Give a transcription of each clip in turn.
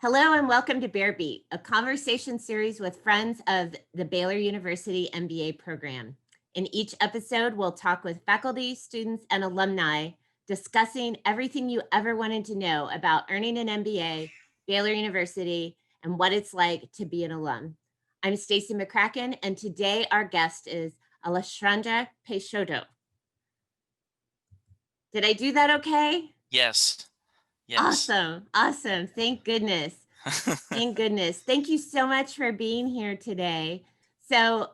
Hello and welcome to Bear Beat, a conversation series with friends of the Baylor University MBA program. In each episode, we'll talk with faculty, students, and alumni discussing everything you ever wanted to know about earning an MBA, Baylor University, and what it's like to be an alum. I'm Stacy McCracken, and today our guest is Alexandre Peixoto. Did I do that okay? Yes. Yes. Awesome. Awesome. Thank goodness. Thank goodness. Thank you so much for being here today. So,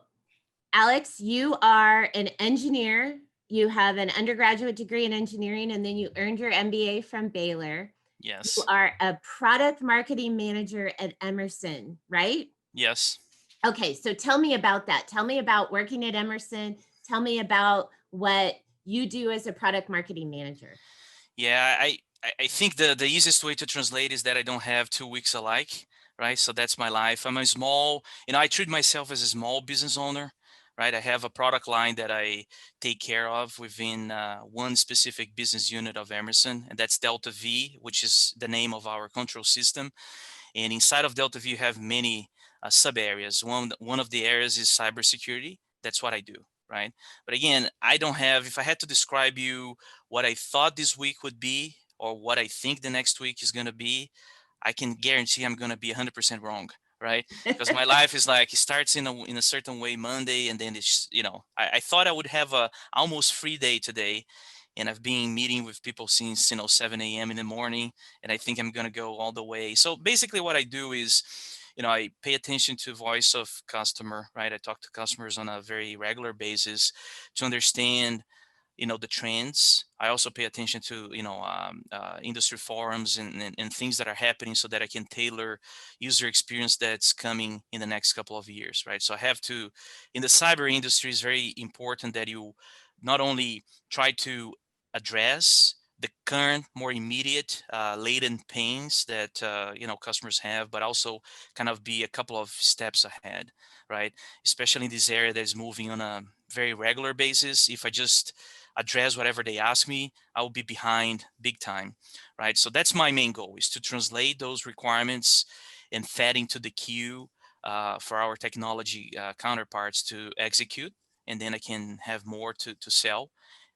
Alex, you are an engineer. You have an undergraduate degree in engineering, and then you earned your MBA from Baylor. You Yes. are a product marketing manager at Emerson, right? Yes. Okay, so tell me about that. Tell me about working at Emerson. Tell me about what you do as a product marketing manager. Yeah, I think the easiest way to translate is that I don't have 2 weeks alike, right? So that's my life. I'm a small, I treat myself as a small business owner, right? I have a product line that I take care of within one specific business unit of Emerson, and that's Delta V, which is the name of our control system. And inside of Delta V, you have many sub areas. One of the areas is cybersecurity. That's what I do, right? But again, I don't have. If I had to describe you what I thought this week would be, or what I think the next week is going to be, I can guarantee I'm going to be 100% wrong, right? Because my life is like it starts in a certain way Monday, and then I thought I would have a almost free day today, and I've been meeting with people since 7 a.m. in the morning, and I think I'm gonna go all the way. So basically, what I do is, I pay attention to voice of customer, right? I talk to customers on a very regular basis to understand the trends. I also pay attention to industry forums and things that are happening so that I can tailor user experience that's coming in the next couple of years, right? So I have to, in the cyber industry, it's very important that you not only try to address the current more immediate latent pains that customers have, but also kind of be a couple of steps ahead, right? Especially in this area that is moving on a very regular basis. If I just address whatever they ask me, I will be behind big time, right? So that's my main goal, is to translate those requirements and fed into the queue for our technology counterparts to execute, and then I can have more to sell.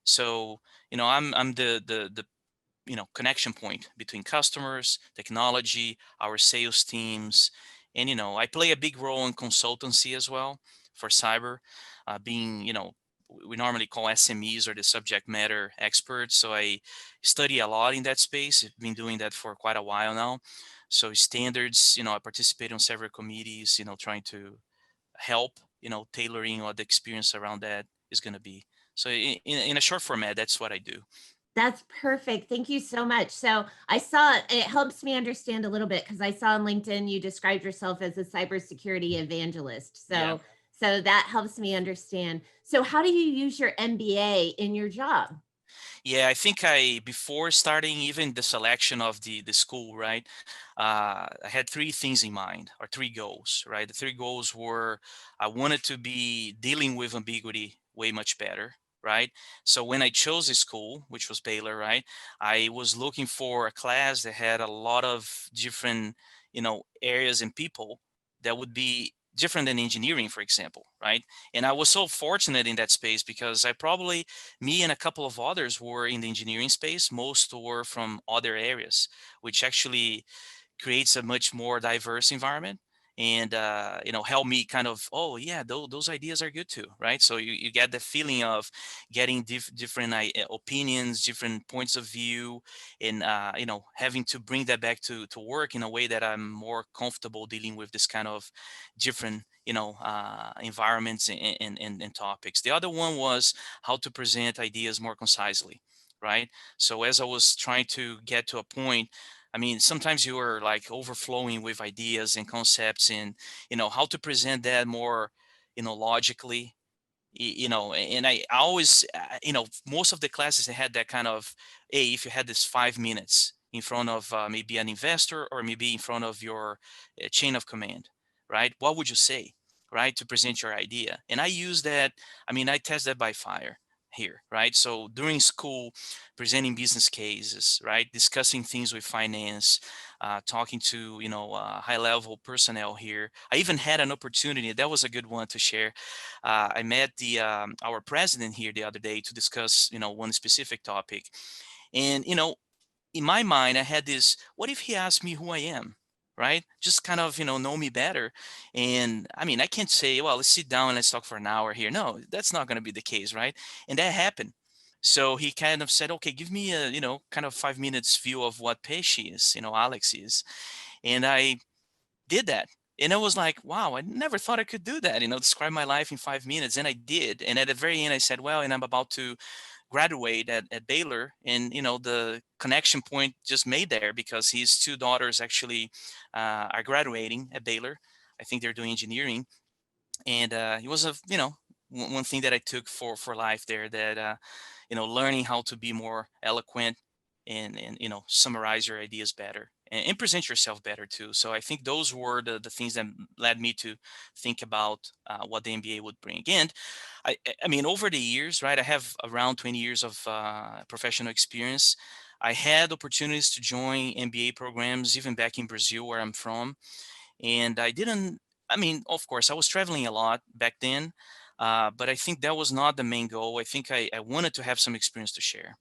So I'm the connection point between customers, technology, our sales teams, and I play a big role in consultancy as well for cyber, being we normally call SMEs or the subject matter experts. So I study a lot in that space. I've been doing that for quite a while now. So standards, I participate on several committees, trying to help, tailoring what the experience around that is going to be. So in a short format, that's what I do. That's perfect. Thank you so much. So I saw it helps me understand a little bit because I saw on LinkedIn you described yourself as a cybersecurity evangelist. Yeah. So that helps me understand. So how do you use your MBA in your job? Yeah, I think before starting even the selection of the school, right? I had three things in mind, or three goals, right? The three goals were I wanted to be dealing with ambiguity way much better, right? So when I chose a school, which was Baylor, right? I was looking for a class that had a lot of different, areas and people that would be different than engineering, for example, right? And I was so fortunate in that space because me and a couple of others were in the engineering space. Most were from other areas, which actually creates a much more diverse environment, and help me kind of, oh yeah, those ideas are good too, right? So you get the feeling of getting different opinions, different points of view, and having to bring that back to work in a way that I'm more comfortable dealing with this kind of different environments and topics. The other one was how to present ideas more concisely, right? So as I was trying to get to a point, I mean, sometimes you are like overflowing with ideas and concepts, and how to present that more, logically. And I always, most of the classes they had that kind of, hey, if you had this 5 minutes in front of maybe an investor or maybe in front of your chain of command, right? What would you say, right, to present your idea? And I use that. I mean, I test that by fire. here, right? So during school, presenting business cases, right? Discussing things with finance, talking to, high level personnel here. I even had an opportunity, that was a good one to share. I met our president here the other day to discuss, one specific topic. And, in my mind, I had this, what if he asked me who I am? Right? Just kind of, know me better. And I mean, I can't say, well, let's sit down and let's talk for an hour here. No, that's not going to be the case, right? And that happened. So he kind of said, okay, give me a, kind of 5 minutes view of what Pesci is, Alex is. And I did that. And I was like, wow, I never thought I could do that, describe my life in 5 minutes. And I did. And at the very end, I said, well, and I'm about to graduate at Baylor, and the connection point just made there because his two daughters actually are graduating at Baylor. I think they're doing engineering, and it was a one thing that I took for life there, that learning how to be more eloquent and summarize your ideas better and present yourself better too. So I think those were the things that led me to think about what the MBA would bring. And I mean, over the years, right, I have around 20 years of professional experience. I had opportunities to join MBA programs even back in Brazil, where I'm from, and I didn't. I mean, of course, I was traveling a lot back then, but I think that was not the main goal. I think I wanted to have some experience to share,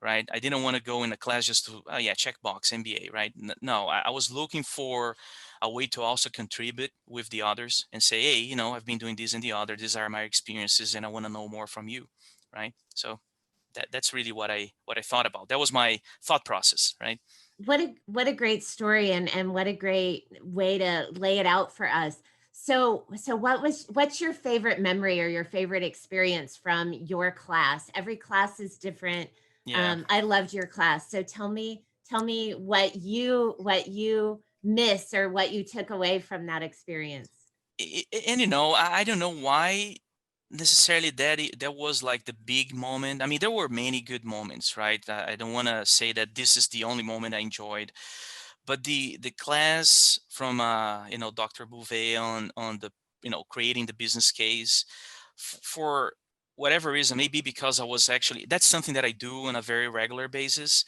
right? I didn't want to go in a class just to, oh yeah, check box MBA, right? No, I was looking for a way to also contribute with the others and say, hey, I've been doing this and the other. These are my experiences, and I want to know more from you, right? So that's really what I thought about. That was my thought process, right? What a great story, and what a great way to lay it out for us. So what's your favorite memory or your favorite experience from your class? Every class is different. Yeah. I loved your class. So tell me what you miss or what you took away from that experience. And I don't know why necessarily that was like the big moment. I mean, there were many good moments, right? I don't want to say that this is the only moment I enjoyed, but the class from Dr. Bouvet on the creating the business case, for whatever reason, maybe because I was actually, that's something that I do on a very regular basis,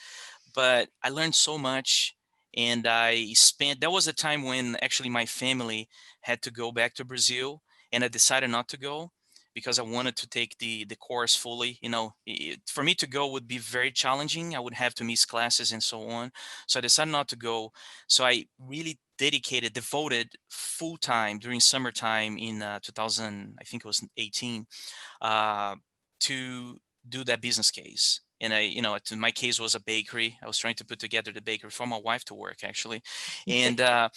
but I learned so much. And I spent, that was a time when actually my family had to go back to Brazil, and I decided not to go because I wanted to take the course fully. For me to go would be very challenging. I would have to miss classes and so on. So I decided not to go. So I really devoted full time during summertime in 2000, I think it was 18, uh, to do that business case. And my case was a bakery. I was trying to put together the bakery for my wife to work actually. And I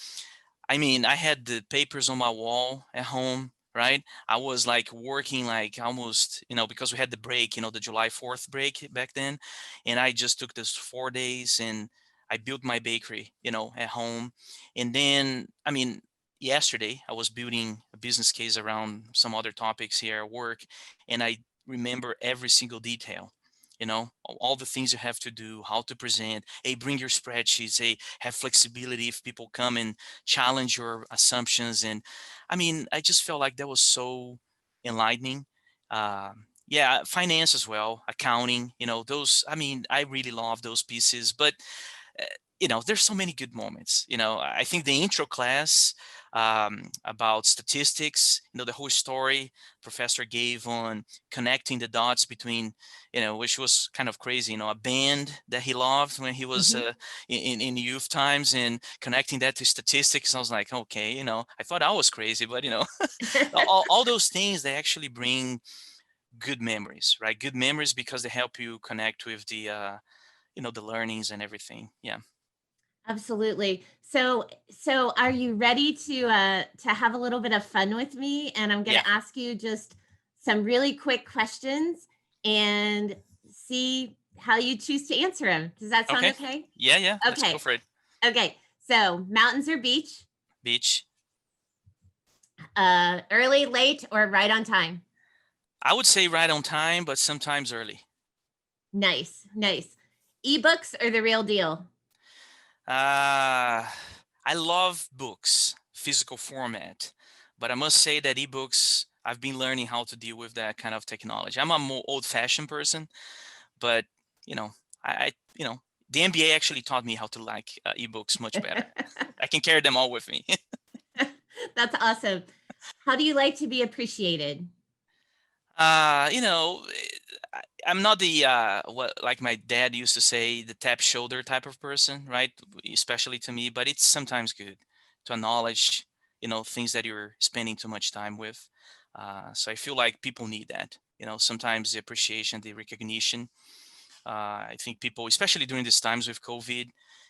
mean, I had the papers on my wall at home, right? I was like working like almost, because we had the break, the July 4th break back then. And I just took this 4 days and I built my bakery, at home. And then, I mean, yesterday I was building a business case around some other topics here at work. And I remember every single detail. All the things you have to do, how to present, hey, bring your spreadsheets, hey, have flexibility if people come and challenge your assumptions. And I mean, I just felt like that was so enlightening. Yeah, finance as well, accounting, those, I mean, I really love those pieces. But uh, there's so many good moments. I think the intro class about statistics, the whole story professor gave on connecting the dots between, which was kind of crazy, a band that he loved when he was Mhm. in youth times, and connecting that to statistics. I was like, okay, I thought I was crazy, but all those things, they actually bring good memories, right? Good memories because they help you connect with the learnings and everything. Yeah. Absolutely. So are you ready to have a little bit of fun with me? And I'm going Yeah. to ask you just some really quick questions and see how you choose to answer them. Does that sound Okay. okay? Yeah. Yeah. Let's go Okay. for it. Okay. So mountains or beach? Beach. Early, late, or right on time? I would say right on time, but sometimes early. Nice, nice. Ebooks or the real deal? I love books, physical format, but I must say that ebooks I've been learning how to deal with that kind of technology. I'm a more old-fashioned person, but you know, the MBA actually taught me how to like ebooks much better. I can carry them all with me. That's awesome. How do you like to be appreciated? You know, I'm not the what like my dad used to say, the tap shoulder type of person, right? Especially to me, but it's sometimes good to acknowledge, things that you're spending too much time with. So I feel like people need that. Sometimes the appreciation, the recognition. I think people, especially during these times with COVID,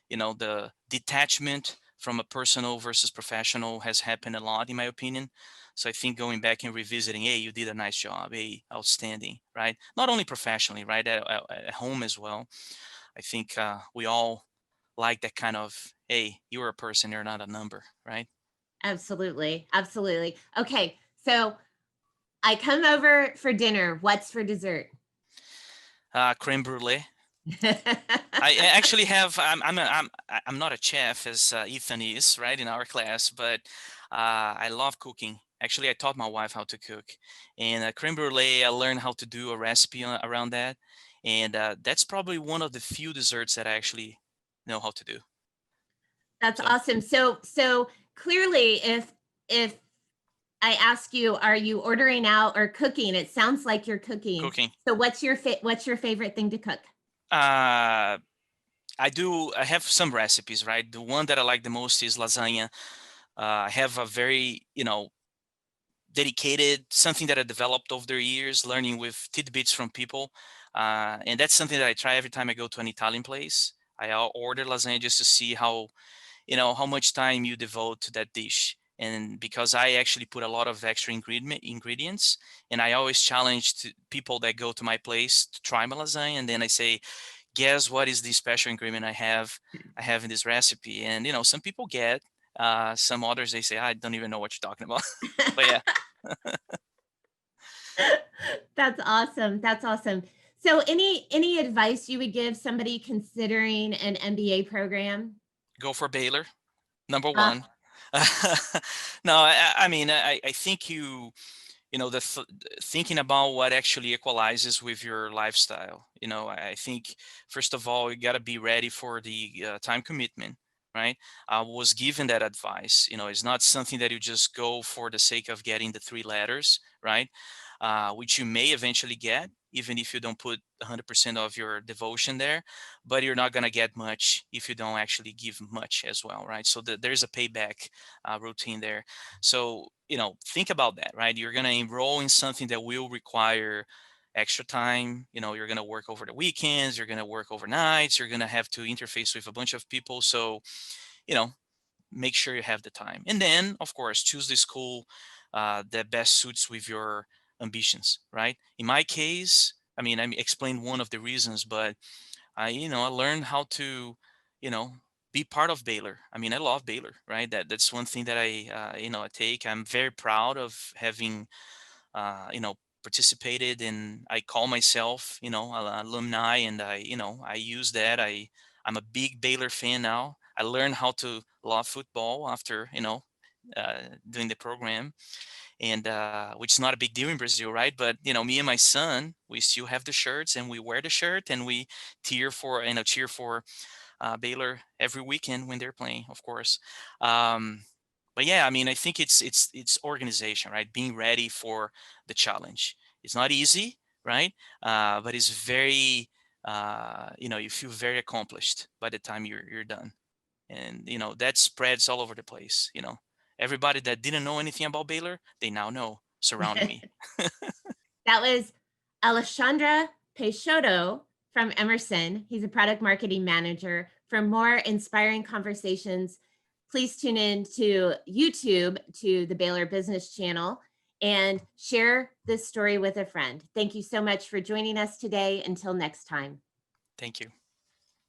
the detachment from a personal versus professional has happened a lot, in my opinion. So I think going back and revisiting, hey, you did a nice job, hey, outstanding, right? Not only professionally, right, at home as well. I think we all like that kind of, hey, you're a person, you're not a number, right? Absolutely. Absolutely. Okay. So I come over for dinner. What's for dessert? Creme brulee. I actually have. I'm not a chef as Ethan is, right, in our class, but I love cooking. Actually, I taught my wife how to cook, and creme brulee. I learned how to do a recipe around that, and that's probably one of the few desserts that I actually know how to do. That's So awesome. So clearly, if I ask you, are you ordering out or cooking? It sounds like you're cooking. cooking. So what's your favorite thing to cook? Uh, I do. I have some recipes, right? The one that I like the most is lasagna. I have a very, dedicated, something that I developed over the years, learning with tidbits from people. And that's something that I try every time I go to an Italian place. I order lasagna just to see how much time you devote to that dish. And because I actually put a lot of extra ingredients, and I always challenge people that go to my place to try my lasagna, and then I say, guess what is the special ingredient I have in this recipe? And some people get, some others they say, I don't even know what you're talking about. But yeah. That's awesome. That's awesome. So any advice you would give somebody considering an MBA program? Go for Baylor, number Uh, one. No, I mean, I think thinking about what actually equalizes with your lifestyle. I think first of all, you got to be ready for the time commitment, right? I was given that advice. It's not something that you just go for the sake of getting the three letters, right? Which you may eventually get, even if you don't put 100% of your devotion there, but you're not going to get much if you don't actually give much as well, right? So there's a payback routine there. So think about that, right? You're going to enroll in something that will require extra time. You're going to work over the weekends, you're going to work overnights, you're going to have to interface with a bunch of people. So you know make sure you have the time, and then of course choose the school that best suits with your ambitions, right? In my case, I explained one of the reasons, but I learned how to, you know, be part of Baylor. I love Baylor, right? That's one thing that I take. I'm very proud of having, participated, and I call myself, alumni, and I use that. I'm a big Baylor fan now. I learned how to love football after, doing the program, and which is not a big deal in Brazil, right? But me and my son, we still have the shirts, and we wear the shirt, and we cheer for Baylor every weekend when they're playing, of course. Um, but yeah, I think it's organization, right? Being ready for the challenge. It's not easy, right? But it's very, you feel very accomplished by the time you're done, and that spreads all over the place. Everybody that didn't know anything about Baylor, they now know surrounding me. that was Alexandre Peixoto from Emerson. He's a product marketing manager. For more inspiring conversations, please tune in to YouTube to the Baylor Business Channel and share this story with a friend. Thank you so much for joining us today. Until next time. Thank you.